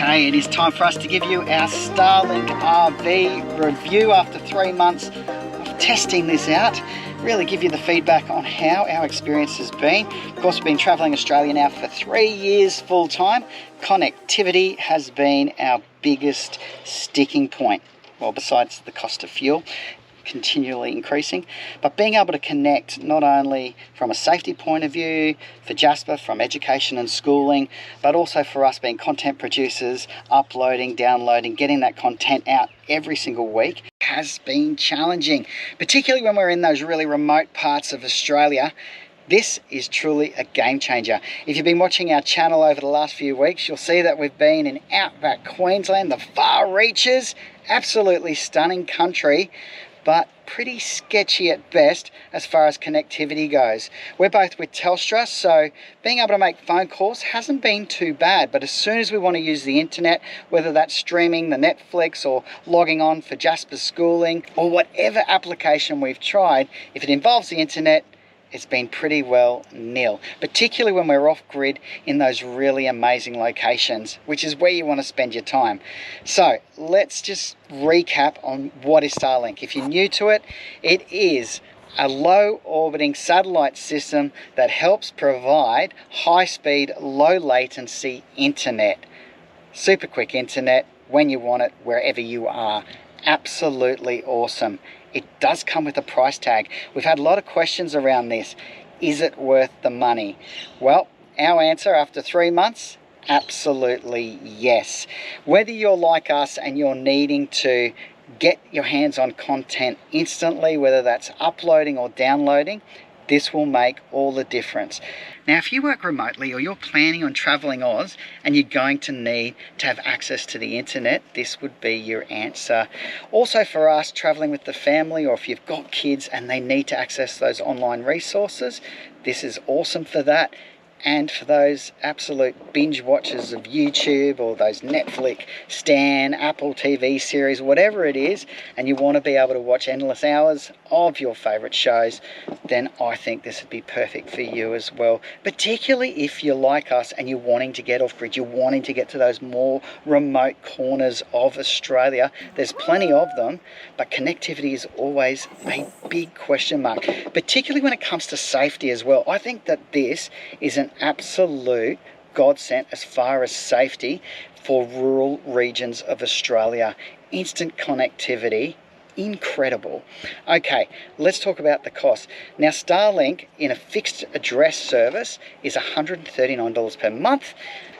Okay, it is time for us to give you our Starlink RV review after 3 months of testing this out. Really give you the feedback on how our experience has been. Of course, we've been travelling Australia now for 3 years full time. Connectivity has been our biggest sticking point. Well, besides the cost of fuel continually increasing, but being able to connect not only from a safety point of view for Jasper, from education and schooling, but also for us being content producers, uploading, downloading, getting that content out every single week has been challenging, particularly when we're in those really remote parts of Australia. This is truly a game changer. If you've been watching our channel over the last few weeks, you'll see that we've been in outback Queensland, the far reaches, absolutely stunning country, but pretty sketchy at best as far as connectivity goes. We're both with Telstra, so being able to make phone calls hasn't been too bad, but as soon as we want to use the internet, whether that's streaming the Netflix or logging on for Jasper's schooling or whatever application we've tried, if it involves the internet, it's been pretty well nil, particularly when we're off grid in those really amazing locations, which is where you want to spend your time. So let's just recap on what is Starlink. If you're new to it, it is a low orbiting satellite system that helps provide high speed, low latency internet. Super quick internet when you want it, wherever you are. Absolutely awesome. It does come with a price tag. We've had a lot of questions around this. Is it worth the money? Well, our answer after 3 months, absolutely yes. Whether you're like us and you're needing to get your hands on content instantly, whether that's uploading or downloading, this will make all the difference. Now, if you work remotely or you're planning on traveling Oz and you're going to need to have access to the internet, this would be your answer. Also for us, traveling with the family, or if you've got kids and they need to access those online resources, this is awesome for that. And for those absolute binge watchers of YouTube or those Netflix, Stan, Apple TV series, whatever it is, and you want to be able to watch endless hours of your favourite shows, then I think this would be perfect for you as well. Particularly if you're like us and you're wanting to get off grid, you're wanting to get to those more remote corners of Australia. There's plenty of them, but connectivity is always a big question mark, particularly when it comes to safety as well. I think that this is an absolute godsend as far as safety for rural regions of Australia. Instant connectivity, incredible. Okay, let's talk about the cost. Now, Starlink in a fixed address service is $139 per month.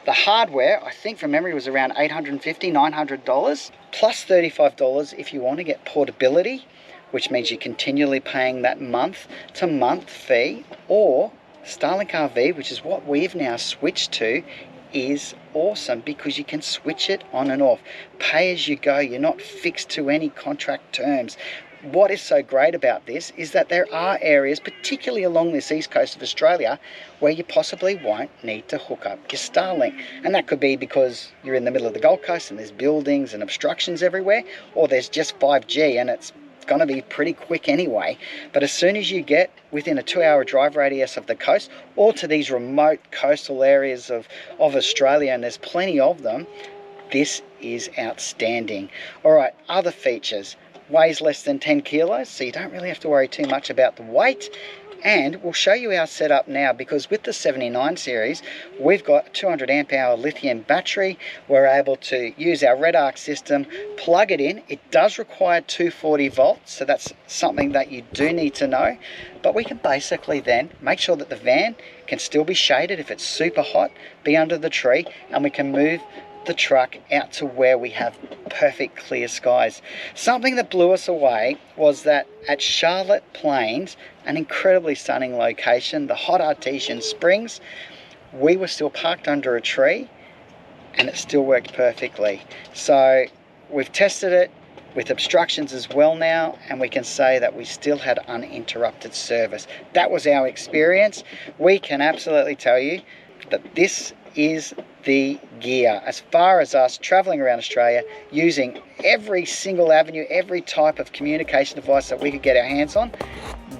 The hardware, I think from memory, was around $850, $900, plus $35 if you want to get portability, which means you're continually paying that month-to-month fee, or Starlink RV, which is what we've now switched to, is awesome because you can switch it on and off. Pay as you go. You're not fixed to any contract terms. What is so great about this is that there are areas, particularly along this east coast of Australia, where you possibly won't need to hook up your Starlink. And that could be because you're in the middle of the Gold Coast and there's buildings and obstructions everywhere, or there's just 5G and it's going to be pretty quick anyway. But as soon as you get within a 2-hour drive radius of the coast or to these remote coastal areas of Australia, and there's plenty of them, this is outstanding. All right, other features. Weighs less than 10 kilos, so you don't really have to worry too much about the weight. And we'll show you our setup now, because with the 79 series, we've got a 200 amp hour lithium battery. We're able to use our Red Arc system, plug it in. It does require 240 volts, so that's something that you do need to know. But we can basically then make sure that the van can still be shaded if it's super hot, be under the tree, and we can move the truck out to where we have perfect clear skies. Something that blew us away was that at Charlotte Plains, an incredibly stunning location, the hot artesian springs, we were still parked under a tree and it still worked perfectly. So we've tested it with obstructions as well now, and we can say that we still had uninterrupted service. That was our experience. We can absolutely tell you that this is the gear. As far as us traveling around Australia, using every single avenue, every type of communication device that we could get our hands on,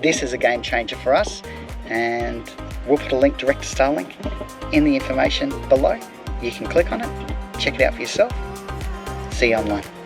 this is a game changer for us. And we'll put a link direct to Starlink in the information below. You can click on it, Check it out for yourself. See you online.